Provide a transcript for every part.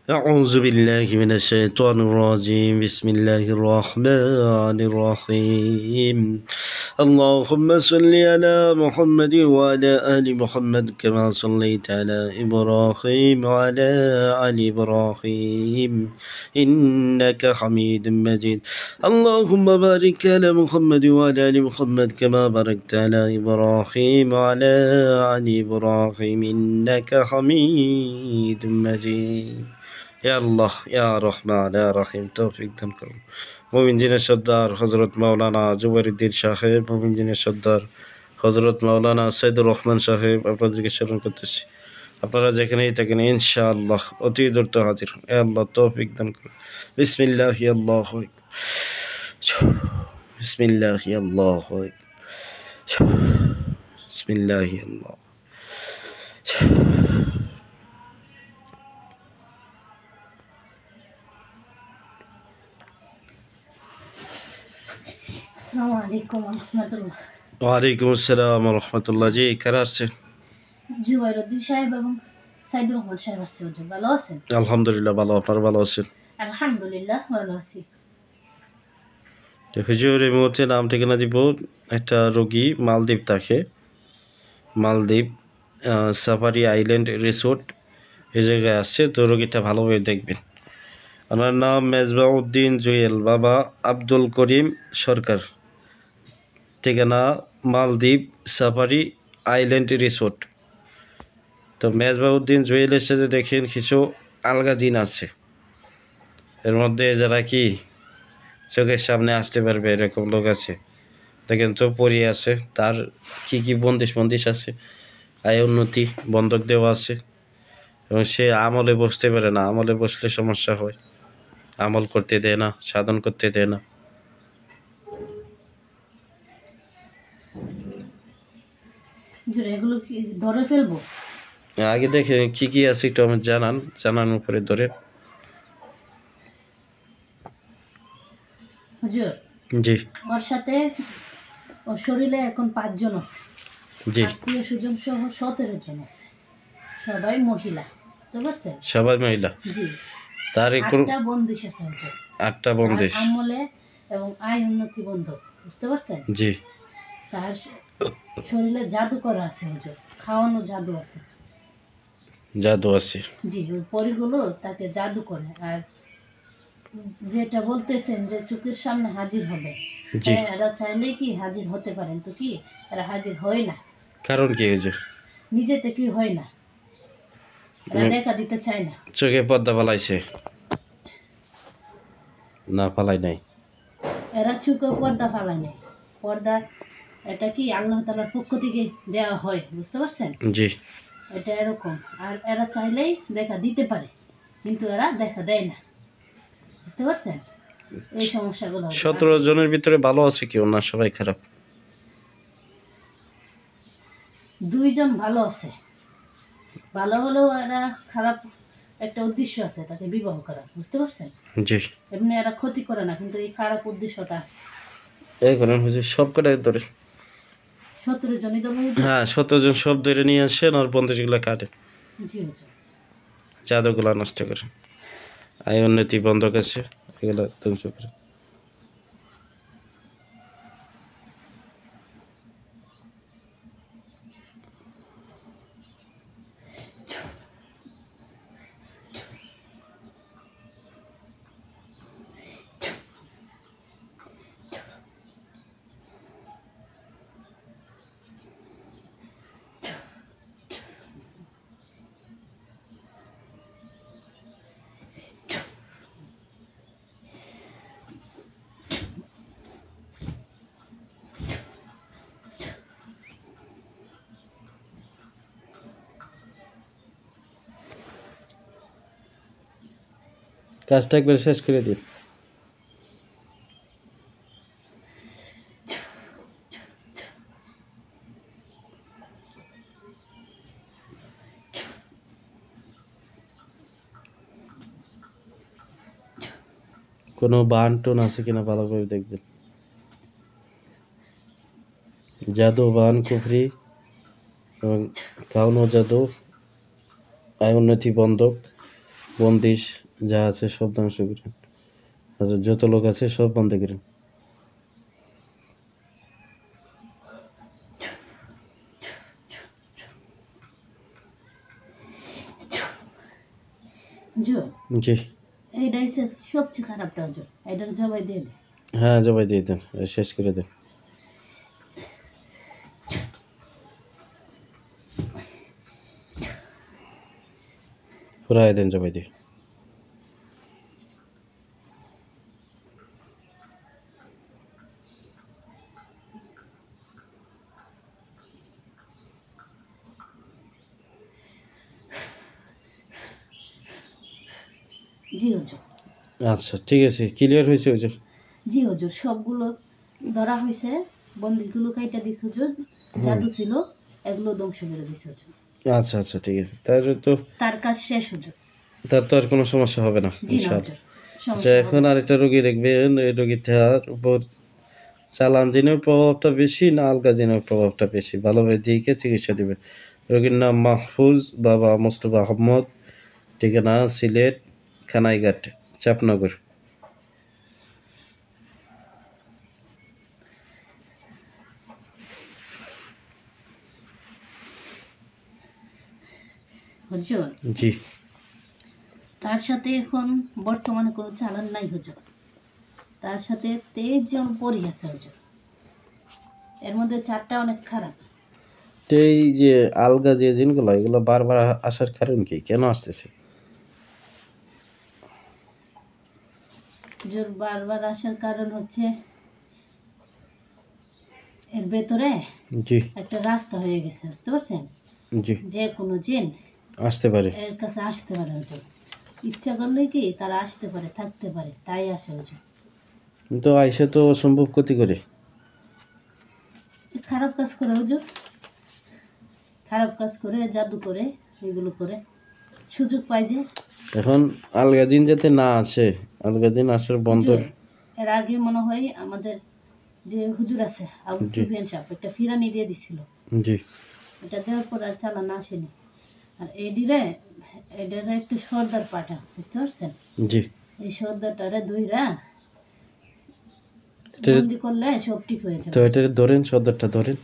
أعوذ بالله من الشيطان الرجيم بسم الله الرحمن الرحيم اللهم صل على محمد وعلى آل محمد كما صليت على إبراهيم وعلى آل إبراهيم إنك حميد مجيد اللهم بارك على محمد وعلى آل محمد كما باركت على إبراهيم وعلى آل إبراهيم إنك حميد مجيد يا الله يا رحمن يا رحيم তৌফিক দান করুন। মুমিনজিনের সর্দার হযরত মাওলানা জুবাইরউদ্দিন সাহেব, মুমিনজিনের সর্দার হযরত মাওলানা সাইদুর রহমান সাহেব আপনাদেরকে স্মরণ করতেছি। আপনারা যেখানেই থাকেন ইনশাআল্লাহ অতি দ্রুত হাজির হন। ইয়া আল্লাহ তৌফিক দান করুন। বিসমিল্লাহি আল্লাহু আকবার, বিসমিল্লাহি আল্লাহু আকবার, বিসমিল্লাহি আল্লাহ। আসসালামু আলাইকুম ওয়া রাহমাতুল্লাহ। ওয়ালাইকুম আসসালাম ওয়া রাহমাতুল্লাহ। জি কারা আছেন? জুবাইরউদ্দিন সাহেব এবং সাইদুর রহমান সাহেব আসছে। হুজুর ভালো আছেন? আলহামদুলিল্লাহ ভালো। আপনারা ভালো আছেন? আলহামদুলিল্লাহ ভালো আছি। তো হুজুর এই মুহূর্তে নাম ঠিকানা দিব। একটা রোগী মালদ্বীপ থাকে, মালদ্বীপ সাফারি আইল্যান্ড রিসোর্ট এই জায়গায় আসছে। তো রোগীটা ভালোভাবে দেখবেন। ওনার নাম মেজবাউদ্দিন জুয়েল, বাবা আব্দুল করিম সরকার, ঠিকানা মালদ্বীপ সাফারি আইল্যান্ড রিসোর্ট। তো মেজবাউদ্দিন জুয়েলের সাথে দেখেন কিছু আলগা জিন আছে। এর মধ্যে যারা কি চোখের সামনে আসতে পারবে এরকম লোক আছে। দেখেন চোখ পরিয়ে আছে, তার কি কি বন্দিশ আছে, আয় উন্নতি বন্ধক দেওয়া আছে এবং সে আমলে বসতে পারে না। আমলে বসলে সমস্যা হয়, আমল করতে দেয় না, সাধন করতে দেয় না। হুজুর এগুলো কি ধরে ফেলবো? আগে দেখে কি কি আছে একটু আমার জানানোর উপরে ধরে। হুজুর জি ওর সাথে ওর শরীরে এখন 5 জন আছে। জি আত্মীয় স্বজন সহ 17 জন আছে, সবাই মহিলা। বুঝতে পারছেন? সবাই মহিলা। জি। তার একটু 8টা বন্দিশ আছে হুজুর। 8টা বন্দিশ। আর আমলে এবং আয় উন্নতি বন্ধক। বুঝতে পারছেন? জি। তার শরীরে জাদু করা আছে হুজুর, খাওয়ানো জাদু আছে। জাদু আছে? জি, ওই পরিগুলো তাকে জাদু করে। আর যেটা বলতেছেন যে চোখের সামনে হাজির হবে, জি। হ্যাঁ, এরা চাইলেই কি হাজির হতে পারেন, তো কি এরা হাজির হয় না। কারণ কি হুজুর? নিজে থেকেই হয় না, এরা দেখা দিতে চায় না। চোখে পর্দা ফালাইছে না ফালাই নাই? এরা চোখে পর্দা ফালায় নেই। পর্দা এটা কি আল্লাহ তাআলার পক্ষ থেকে দেওয়া হয়। বুঝতে পারছেন? জি। এটা এরকম। আর এরা চাইলেই দেখা দিতে পারে, কিন্তু এরা দেখা দেয় না। বুঝতে পারছেন? এই সমস্যাগুলো 17 জনের ভিতরে ভালো আছে কেউ না, সবাই খারাপ? 2 জন ভালো আছে। ভালো হলেও এরা খারাপ একটা উদ্দেশ্য আছে, তাকে বিবাহ করা। বুঝতে পারছেন? জি। এমনি এরা ক্ষতি করে না, কিন্তু এই খারাপ উদ্দেশ্যটা আছে। এই করেন হুজুর, সব কটাই ধরে। 17 জনই তো বলতে। হ্যাঁ 17 জন সব ধরে নিয়ে আসেন আর বন্দিশগুলো কাটে, জি হুজুর। জাদুগুলো নষ্ট করে, আয় উন্নতি বন্ধক আছে এগুলো ধ্বংস করে। কাজটা একবার শেষ করে দিন। কোনো বান টোন আছে কিনা ভালোভাবে দেখবেন। জাদু, বান, কুফরি এবং খাওয়ানো জাদু, আয় উন্নতি বন্ধক বন্দিশ যা আছে সব ধ্বংস করেন, আর যত লোক আছে সব বন্ধ করেন। হুজুর জি, এইটা হচ্ছে সবচেয়ে খারাপটা হুজুর, এটার জবাই দিয়ে দে। হ্যাঁ জবাই দিয়ে দেন, শেষ করে দেন, পুরাই দেন জবাই দিয়ে। জি হুজুর। আচ্ছা ঠিক আছে, ক্লিয়ার হয়েছে হুজুর? জি হুজুর, সবগুলো ধরা হয়েছে, বন্দিগুলো কাইটা দিছে হুজুর, জাদু ছিল এগুলো ধ্বংস করে দিছে হুজুর। আচ্ছা আচ্ছা ঠিক আছে, তাহলে তো তার কাজ শেষ হুজুর। তার তো আর কোনো সমস্যা হবে না জি না ইনশাআল্লাহ। হুজুর, আচ্ছা, সমস্যা হবে এখন না। আরেকটা রোগী দেখবেন, এই রোগীটার উপর চালানজিনের প্রভাবটা বেশি না আলগাজিনের প্রভাবটা বেশি, ভালোভাবে দিকে চিকিৎসা দিবেন। রোগীর নাম মাহফুজ, বাবা মোস্তফা আহমদ, ঠিকানা সিলেট খানাইঘাট চাপনগর। হুজুর জি, তার সাথে এখন বর্তমানে কোনো চালান নাই হুজুর, তার সাথে 23 জন পরি আছে হুজুর, এর মধ্যে 4টা অনেক খারাপ। তো এই যে আলগা যে জিনগুলো, এগুলো বারবার আসার কারণ কি, কেন আসতেছে? হুজুর বারবার আসার কারণ হচ্ছে এর ভেতরে জি একটা রাস্তা হয়ে গেছে, বুঝতে পারছেন? জি, যে কোনো জিন আসতে পারে। এর কাছে আসতে পারে হুজুর, ইচ্ছা করলে কি তারা আসতে পারে, থাকতে পারে, তাই আসে হুজুর। কিন্তু আইসে তো অসম্ভব ক্ষতি করে। খারাপ কাজ করে হুজুর, খারাপ কাজ করে, জাদু করে, এগুলো করে, সুযোগ পাই যে। এখন আলগা জিন যাতে না আসে, আলগা জিন আসার বন্ধ। হুজুর এর আগে মনে হয় আমাদের যে হুজুর আছে আবু জি সুফিয়ান সাহেব একটা ফিরানি দিয়ে দিছিল, জি এটা দেওয়ার পর আর চালান আসেনি। আর এডিরে এটারে একটু সর্দার পাঠা, বুঝতে পারছেন? জি, এই সর্দারটারে দুইরা এটা বন্দি করলে সব ঠিক হয়ে যাবে। তো এটা ধরেন, সদরটা ধরেন।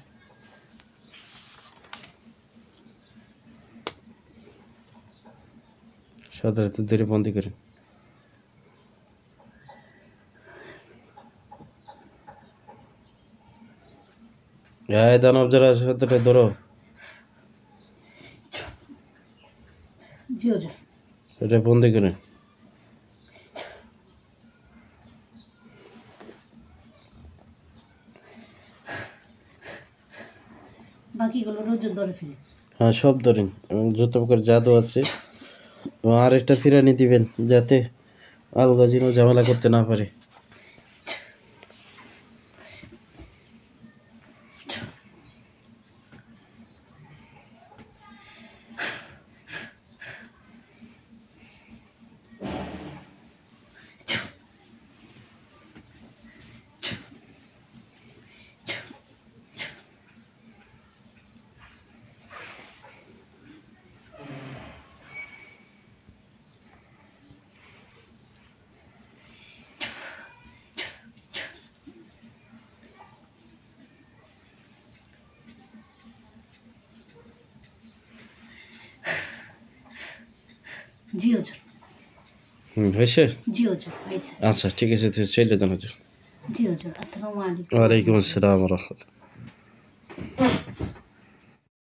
সদরটা ধরে বন্দি করেন। হ্যাঁ, দানব যারা সদরটা ধরো, জি হুজুর। এটা বন্দি করেন। বাকিগুলো হুজুর ধরে ফেলে। হ্যাঁ সব ধরেন, এবং যত প্রকার জাদু আছে, এবং আরেকটা ফিরানি দিবেন যাতে আলগা জিনও ঝামেলা করতে না পারে। জি হুজুর। হয়েছে? জি হুজুর হয়েছে। আচ্ছা ঠিক আছে, তো চলে যান হুজুর। জি হুজুর, আসসালামু আলাইকুম। ওয়ালাইকুম আসসালাম রহমতুল্লাহ।